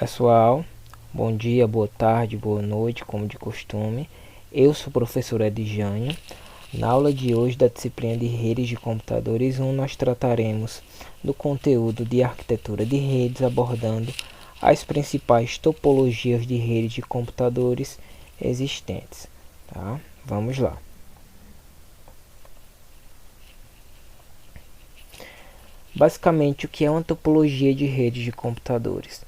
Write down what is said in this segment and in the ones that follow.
Pessoal, bom dia, boa tarde, boa noite, como de costume. Eu sou o professor Edjânio. Na aula de hoje da disciplina de Redes de Computadores 1, nós trataremos do conteúdo de arquitetura de redes, abordando as principais topologias de redes de computadores existentes. Tá? Vamos lá. Basicamente, o que é uma topologia de redes de computadores?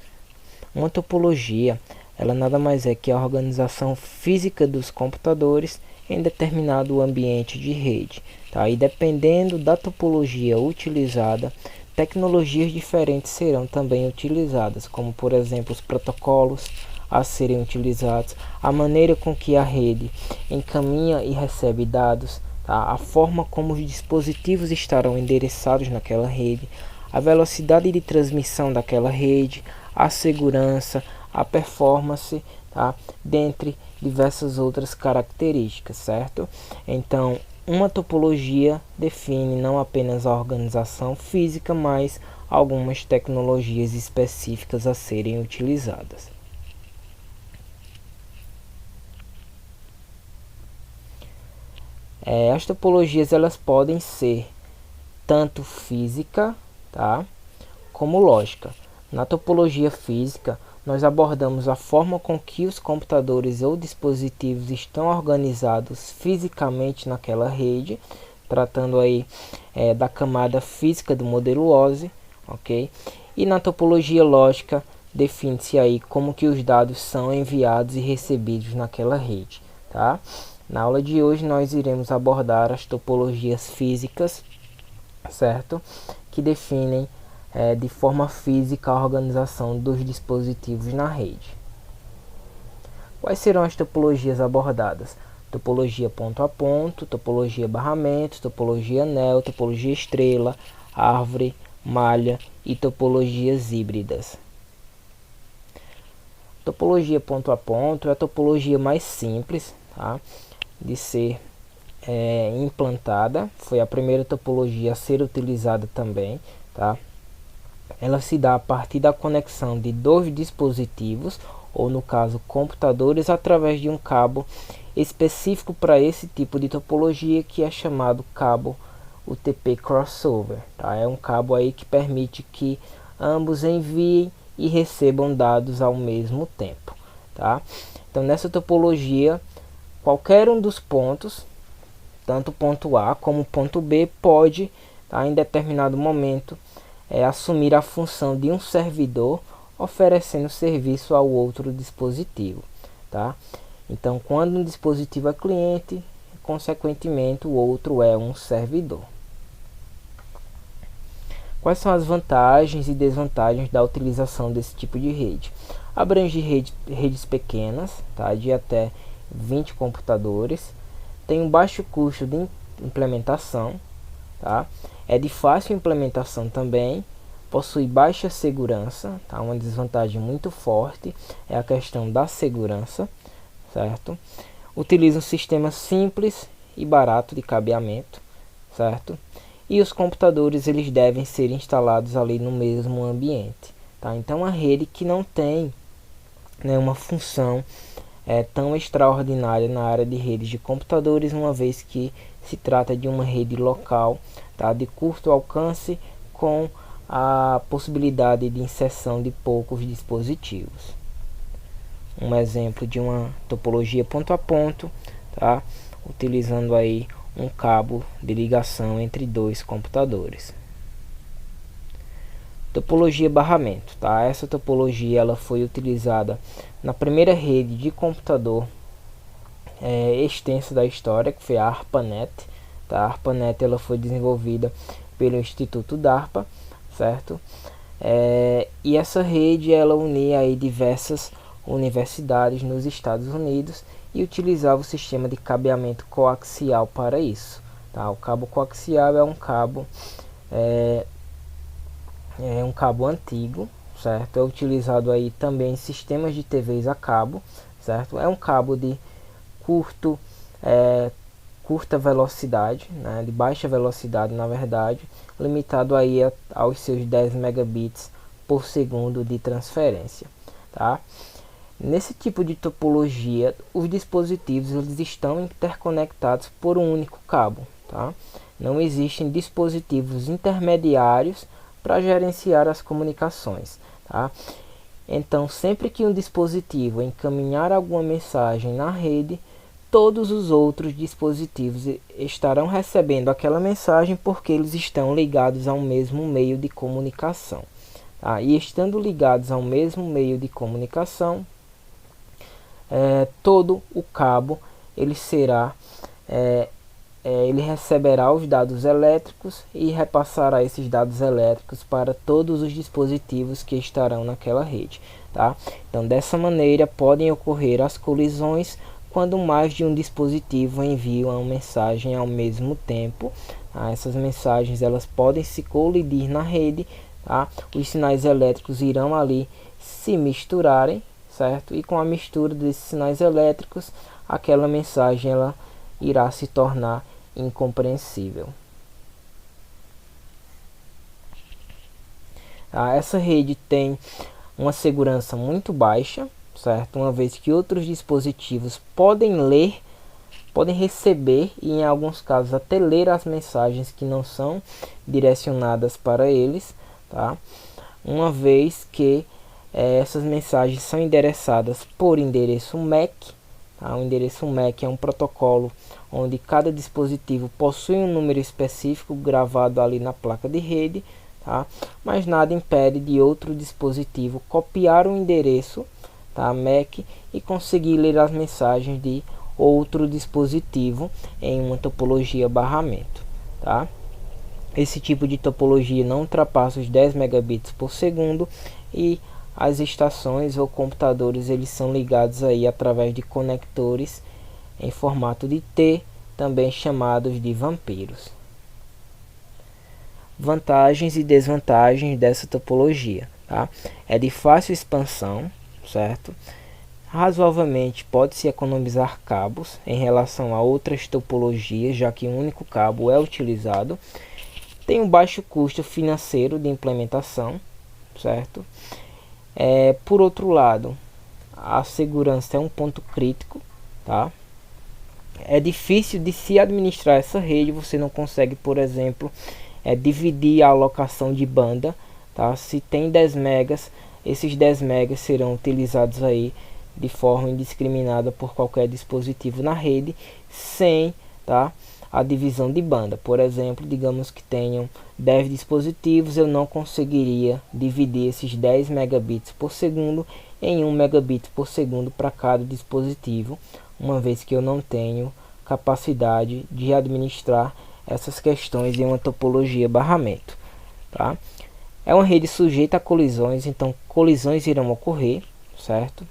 Uma topologia, ela nada mais é que a organização física dos computadores em determinado ambiente de rede. Tá? E dependendo da topologia utilizada, tecnologias diferentes serão também utilizadas, como por exemplo os protocolos a serem utilizados, a maneira com que a rede encaminha e recebe dados, tá? A forma como os dispositivos estarão endereçados naquela rede, a velocidade de transmissão daquela rede, a segurança, a performance, tá? Dentre diversas outras características, certo? Então, uma topologia define não apenas a organização física, mas algumas tecnologias específicas a serem utilizadas. As topologias elas podem ser tanto física, tá? Como lógica. Na topologia física, nós abordamos a forma com que os computadores ou dispositivos estão organizados fisicamente naquela rede, tratando aí da camada física do modelo OSI, ok? E na topologia lógica, define-se aí como que os dados são enviados e recebidos naquela rede, tá? Na aula de hoje nós iremos abordar as topologias físicas, certo? Que definem de forma física a organização dos dispositivos na rede. Quais serão as topologias abordadas? Topologia ponto a ponto, topologia barramento, topologia anel, topologia estrela, árvore, malha e topologias híbridas. Topologia ponto a ponto é a topologia mais simples, tá? De ser implantada. Foi a primeira topologia a ser utilizada também, tá? Ela se dá a partir da conexão de dois dispositivos, ou no caso computadores, através de um cabo específico para esse tipo de topologia, que é chamado cabo UTP crossover, tá? É um cabo aí que permite que ambos enviem e recebam dados ao mesmo tempo, tá? Então nessa topologia, qualquer um dos pontos, tanto ponto A como ponto B, pode, tá, em determinado momento assumir a função de um servidor, oferecendo serviço ao outro dispositivo, tá? Então, quando um dispositivo é cliente, consequentemente o outro é um servidor. Quais são as vantagens e desvantagens da utilização desse tipo de rede? Abrange redes pequenas, tá, de até 20 computadores, tem um baixo custo de implementação, tá? É de fácil implementação também, possui baixa segurança, tá? Uma desvantagem muito forte é a questão da segurança, certo? Utiliza um sistema simples e barato de cabeamento, certo? E os computadores eles devem ser instalados ali no mesmo ambiente, tá? Então a rede que não tem, né, uma função tão extraordinária na área de redes de computadores, uma vez que se trata de uma rede local, tá, de curto alcance, com a possibilidade de inserção de poucos dispositivos. Um exemplo de uma topologia ponto a ponto, tá, utilizando aí um cabo de ligação entre dois computadores. Topologia barramento, tá? Essa topologia ela foi utilizada na primeira rede de computador extensa da história, que foi a ARPANET, tá? A ARPANET ela foi desenvolvida pelo Instituto DARPA, certo? E essa rede ela unia aí diversas universidades nos Estados Unidos e utilizava o sistema de cabeamento coaxial para isso, tá? O cabo coaxial é um cabo antigo, certo? É utilizado aí também em sistemas de TVs a cabo, certo? É um cabo de curta velocidade, né? De baixa velocidade, na verdade, limitado aí aos seus 10 megabits por segundo de transferência. tá? Nesse tipo de topologia, os dispositivos eles estão interconectados por um único cabo, tá? Não existem dispositivos intermediários para gerenciar as comunicações, tá? Então, sempre que um dispositivo encaminhar alguma mensagem na rede, todos os outros dispositivos estarão recebendo aquela mensagem porque eles estão ligados ao mesmo meio de comunicação, tá? E estando ligados ao mesmo meio de comunicação, todo o cabo ele será ele receberá os dados elétricos e repassará esses dados elétricos para todos os dispositivos que estarão naquela rede, tá? Então, dessa maneira podem ocorrer as colisões quando mais de um dispositivo envia uma mensagem ao mesmo tempo, tá? Essas mensagens elas podem se colidir na rede, tá? Os sinais elétricos irão ali se misturarem, certo? E com a mistura desses sinais elétricos, aquela mensagem ela irá se tornar incompreensível. Essa rede tem uma segurança muito baixa, certo? Uma vez que outros dispositivos podem ler, podem receber e em alguns casos até ler as mensagens que não são direcionadas para eles, tá? Uma vez que essas mensagens são endereçadas por endereço MAC. O endereço MAC é um protocolo onde cada dispositivo possui um número específico gravado ali na placa de rede, tá? Mas nada impede de outro dispositivo copiar o endereço, tá, MAC e conseguir ler as mensagens de outro dispositivo em uma topologia barramento, tá? Esse tipo de topologia não ultrapassa os 10 megabits por segundo e as estações ou computadores eles são ligados aí através de conectores em formato de T, também chamados de vampiros. Vantagens e desvantagens dessa topologia, tá? É de fácil expansão, certo? Razoavelmente pode-se economizar cabos em relação a outras topologias, já que um único cabo é utilizado. Tem um baixo custo financeiro de implementação, certo? Por outro lado, a segurança é um ponto crítico, tá? É difícil de se administrar essa rede, você não consegue, por exemplo, dividir a alocação de banda, tá? Se tem 10 megas, esses 10 megas serão utilizados aí de forma indiscriminada por qualquer dispositivo na rede, sem, tá, a divisão de banda. Por exemplo, digamos que tenham 10 dispositivos, eu não conseguiria dividir esses 10 megabits por segundo em 1 megabit por segundo para cada dispositivo, uma vez que eu não tenho capacidade de administrar essas questões em uma topologia barramento, tá? É uma rede sujeita a colisões, então colisões irão ocorrer, certo?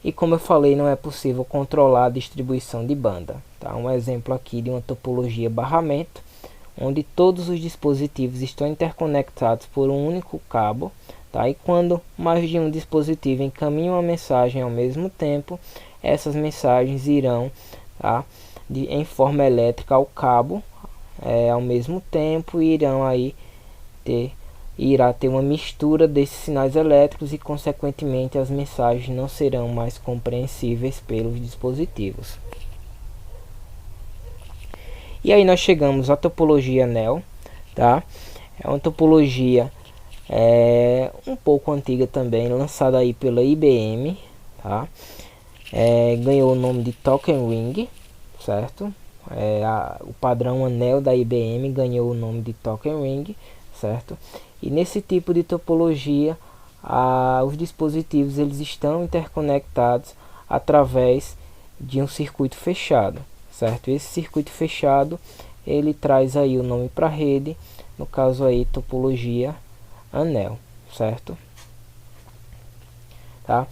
E como eu falei, não é possível controlar a distribuição de banda, tá? Um exemplo aqui de uma topologia barramento, onde todos os dispositivos estão interconectados por um único cabo, tá? E quando mais de um dispositivo encaminha uma mensagem ao mesmo tempo, essas mensagens irão, tá, em forma elétrica ao cabo ao mesmo tempo e irá ter uma mistura desses sinais elétricos e consequentemente as mensagens não serão mais compreensíveis pelos dispositivos. E aí nós chegamos à topologia NEL, tá? É uma topologia um pouco antiga também, lançada aí pela IBM, tá? Ganhou o nome de Token Ring, certo? O padrão anel da IBM ganhou o nome de Token Ring, certo? E nesse tipo de topologia, os dispositivos eles estão interconectados através de um circuito fechado, certo? Esse circuito fechado ele traz aí o nome para a rede, no caso aí topologia anel, certo? Tá?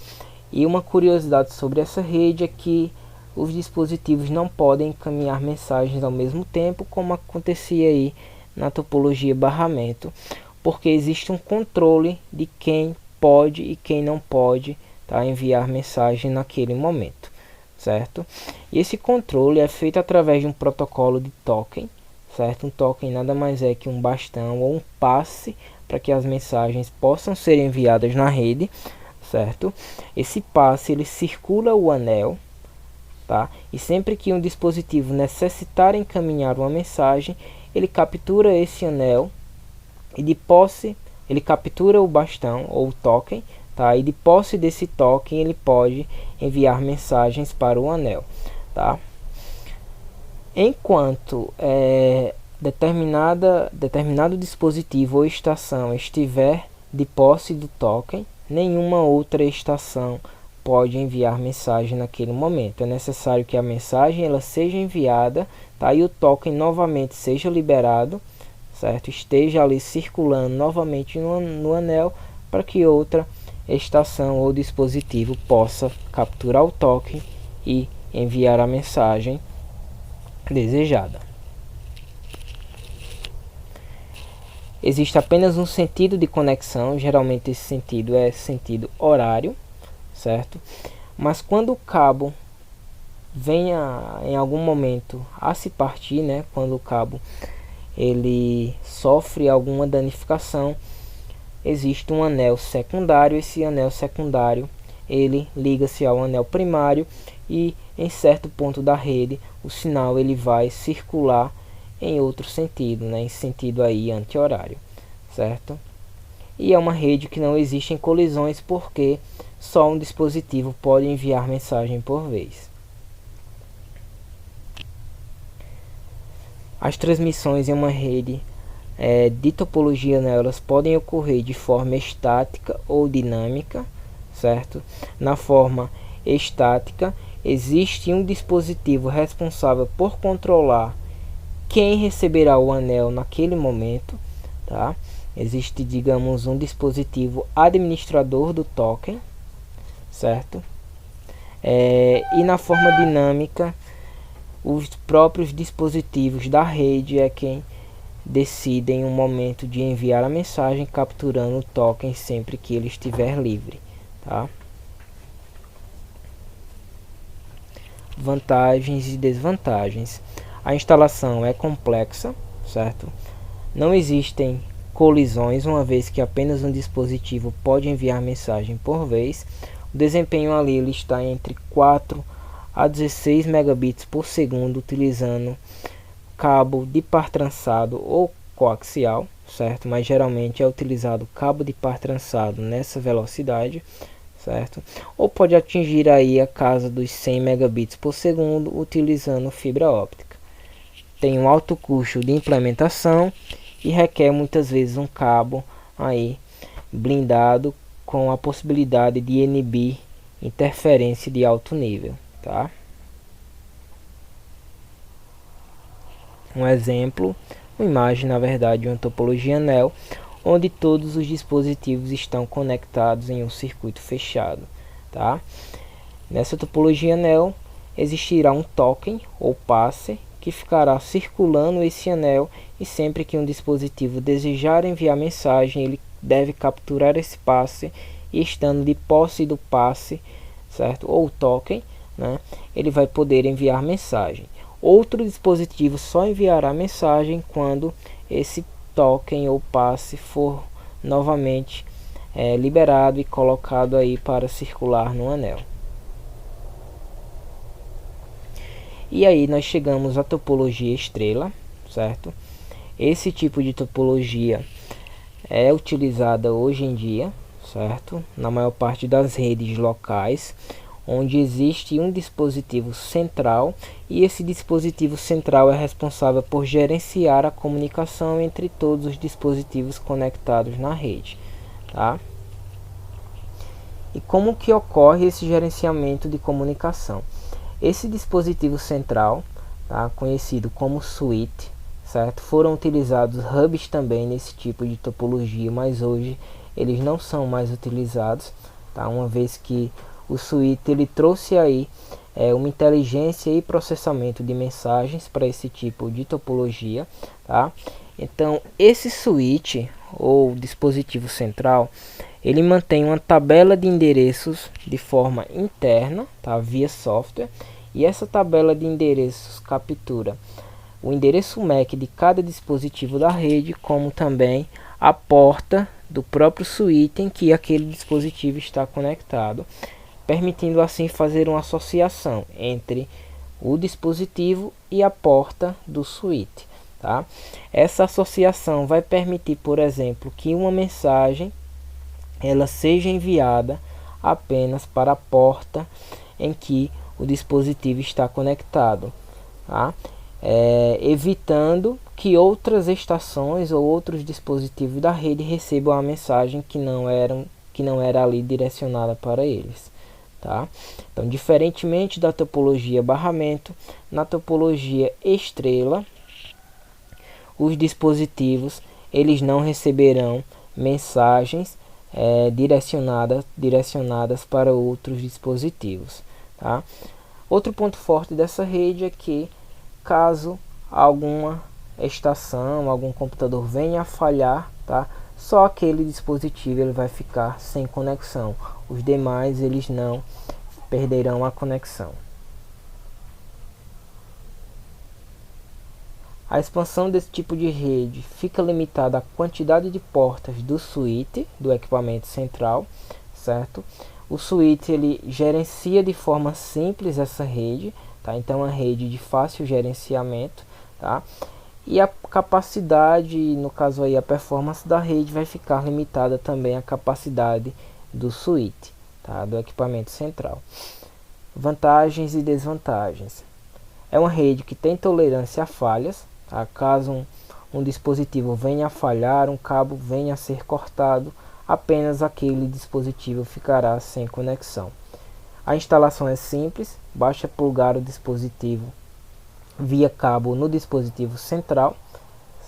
E uma curiosidade sobre essa rede é que os dispositivos não podem encaminhar mensagens ao mesmo tempo, como acontecia aí na topologia barramento, porque existe um controle de quem pode e quem não pode, tá, enviar mensagem naquele momento, certo? E esse controle é feito através de um protocolo de token, certo? Um token nada mais é que um bastão ou um passe para que as mensagens possam ser enviadas na rede, certo? Esse passe ele circula o anel, tá? E sempre que um dispositivo necessitar encaminhar uma mensagem, ele captura esse anel e de posse ele captura o bastão ou o token, tá? E de posse desse token ele pode enviar mensagens para o anel, tá? Enquanto determinado dispositivo ou estação estiver de posse do token, nenhuma outra estação pode enviar mensagem naquele momento. É necessário que a mensagem ela seja enviada, tá? E o token novamente seja liberado, certo? Esteja ali circulando novamente no anel para que outra estação ou dispositivo possa capturar o token e enviar a mensagem desejada. Existe apenas um sentido de conexão, geralmente esse sentido é sentido horário, certo? Mas quando o cabo venha em algum momento a se partir, né? Quando o cabo ele sofre alguma danificação, existe um anel secundário. Esse anel secundário ele liga-se ao anel primário e em certo ponto da rede o sinal ele vai circular em outro sentido, né, em sentido aí anti-horário, certo? E é uma rede que não existem colisões porque só um dispositivo pode enviar mensagem por vez. As transmissões em uma rede de topologia anel, elas podem ocorrer de forma estática ou dinâmica, certo? Na forma estática, existe um dispositivo responsável por controlar quem receberá o anel naquele momento, tá? Existe, digamos, um dispositivo administrador do token, certo? E na forma dinâmica, os próprios dispositivos da rede é quem decidem o momento de enviar a mensagem, capturando o token sempre que ele estiver livre, tá? Vantagens e desvantagens. A instalação é complexa, certo? Não existem colisões, uma vez que apenas um dispositivo pode enviar mensagem por vez. O desempenho ali ele está entre 4 a 16 megabits por segundo, utilizando cabo de par trançado ou coaxial, certo? Mas geralmente é utilizado cabo de par trançado nessa velocidade, certo? Ou pode atingir aí a casa dos 100 megabits por segundo utilizando fibra óptica. Tem um alto custo de implementação e requer muitas vezes um cabo aí blindado com a possibilidade de inibir interferência de alto nível, tá? Um exemplo, uma imagem na verdade de uma topologia anel, onde todos os dispositivos estão conectados em um circuito fechado, tá? Nessa topologia anel existirá um token ou passe que ficará circulando esse anel, e sempre que um dispositivo desejar enviar mensagem, ele deve capturar esse passe, e estando de posse do passe, certo? Ou token, né? Ele vai poder enviar mensagem. Outro dispositivo só enviará mensagem quando esse token ou passe for novamente liberado e colocado aí para circular no anel. E aí nós chegamos à topologia estrela, certo? Esse tipo de topologia é utilizada hoje em dia, certo? Na maior parte das redes locais, onde existe um dispositivo central, e esse dispositivo central é responsável por gerenciar a comunicação entre todos os dispositivos conectados na rede, tá? E como que ocorre esse gerenciamento de comunicação? Esse dispositivo central, tá, conhecido como switch, certo? Foram utilizados hubs também nesse tipo de topologia, mas hoje eles não são mais utilizados, tá? Uma vez que o switch ele trouxe aí uma inteligência e processamento de mensagens para esse tipo de topologia, tá? Então esse switch ou dispositivo central ele mantém uma tabela de endereços de forma interna, tá, via software, e essa tabela de endereços captura o endereço MAC de cada dispositivo da rede, como também a porta do próprio switch em que aquele dispositivo está conectado, permitindo assim fazer uma associação entre o dispositivo e a porta do switch, tá? Essa associação vai permitir, por exemplo, que uma mensagem ela seja enviada apenas para a porta em que o dispositivo está conectado, tá? Evitando que outras estações ou outros dispositivos da rede recebam a mensagem que não era ali direcionada para eles, tá? Então, diferentemente da topologia barramento, na topologia estrela, os dispositivos eles não receberão mensagens direcionadas para outros dispositivos, tá? Outro ponto forte dessa rede é que, caso alguma estação, algum computador venha a falhar, tá? Só aquele dispositivo ele vai ficar sem conexão. Os demais eles não perderão a conexão. A expansão desse tipo de rede fica limitada à quantidade de portas do switch, do equipamento central, certo? O switch ele gerencia de forma simples essa rede, tá? Então é uma rede de fácil gerenciamento, tá? E a capacidade, no caso aí a performance da rede vai ficar limitada também à capacidade do switch, tá? Do equipamento central. Vantagens e desvantagens. É uma rede que tem tolerância a falhas, tá? Caso um dispositivo venha a falhar, um cabo venha a ser cortado, apenas aquele dispositivo ficará sem conexão. A instalação é simples, basta plugar o dispositivo via cabo no dispositivo central,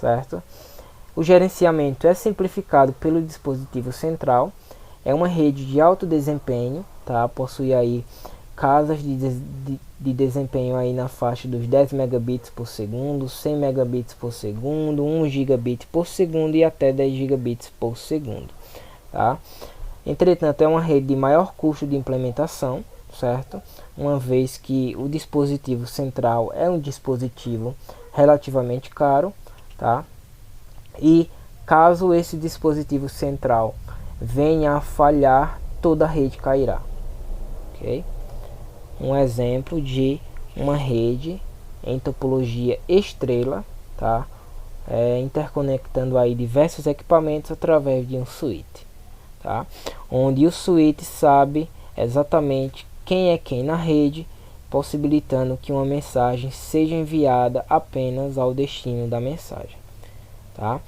certo? O gerenciamento é simplificado pelo dispositivo central, é uma rede de alto desempenho, tá? Possui aí casas de desempenho aí na faixa dos 10 megabits por segundo, 100 megabits por segundo, 1 gigabit por segundo e até 10 gigabits por segundo, tá? Entretanto, é uma rede de maior custo de implementação, certo? Uma vez que o dispositivo central é um dispositivo relativamente caro, tá? E caso esse dispositivo central venha a falhar, toda a rede cairá, ok? Um exemplo de uma rede em topologia estrela, tá? Interconectando aí diversos equipamentos através de um switch, tá? Onde o switch sabe exatamente quem é quem na rede, possibilitando que uma mensagem seja enviada apenas ao destino da mensagem, tá?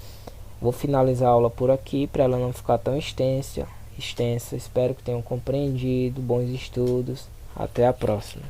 Vou finalizar a aula por aqui para ela não ficar tão extensa. Espero que tenham compreendido. Bons estudos. Até a próxima.